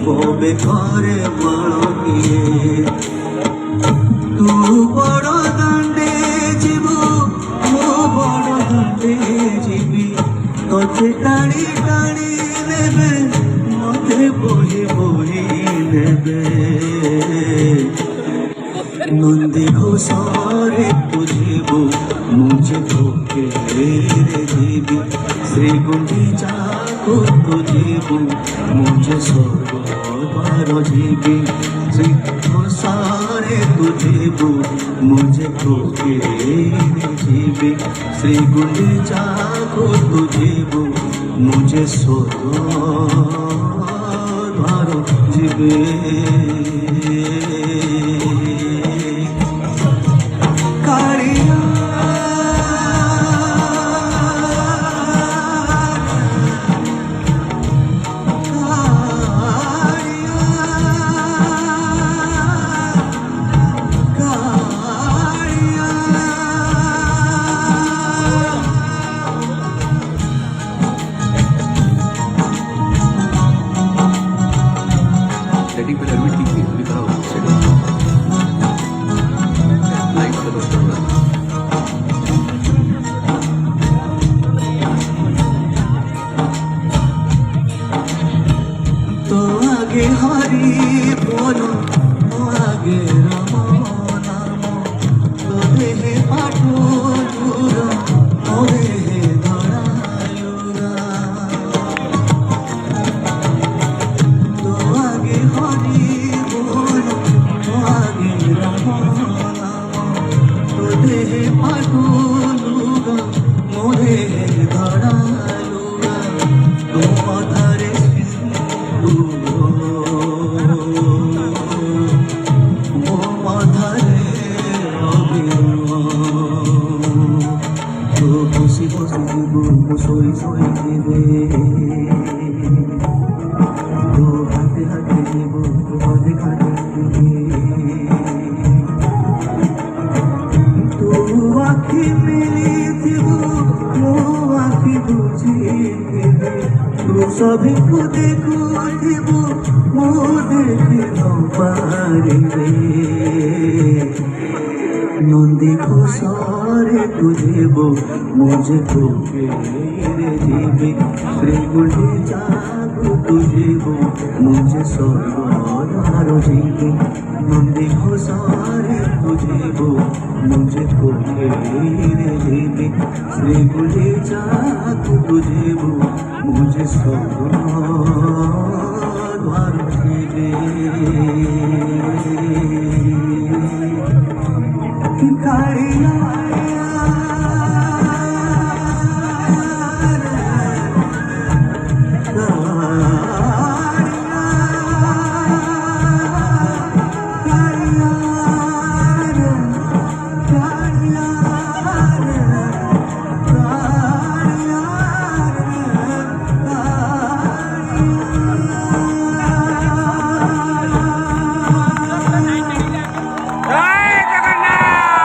बोबे करे माणिए तू बड़ दांडे जीवु मो बड़ दांडे जीवी तोते टाणी टाणी नेबे मते बोही बोही नेबे नंदी घोषरे तुझीबु मुझे धोके रे जीवी श्री गुंडीचा को तुझीबु मुझे स्वर्गद्वार जीवी श्री घोषरे तुझीबु मुझे धोके रे जीवी श्री गुंडीचा को तुझीबु मुझे स्वर्गद्वार जीवी सेटिंग पे हेलमेट ठीक है, अभी खड़ा हो सेटिंग लाइट का दोस्त तो आगे हरि बोलो आगे राम नाम तो देहे पाठो दूर ओ देहे धरायुरा तो आगे हरि बोलो आगे राम नाम तो देहे पाठो दूर ओ देहे धरायुरा तो अधारे বসি বসি দিব সই সই দেবে তো হাতে হাতে দিব তোমাদের খাতে তো আখি মেলি দিব মো আখি বুঝি দেবে তো সবিকু দেখু দিব মো দেখি পারিবে नंदी घोषरे तुझीबु मुझे धोके रे जीवी श्री गुंडीचा को तुझीबु मुझे स्वर्गद्वार जीवी नंदी घोषरे तुझीबु मुझे धोके रे जीवी श्री गुंडीचा को तुझीबु मुझे स्वर्गद्वार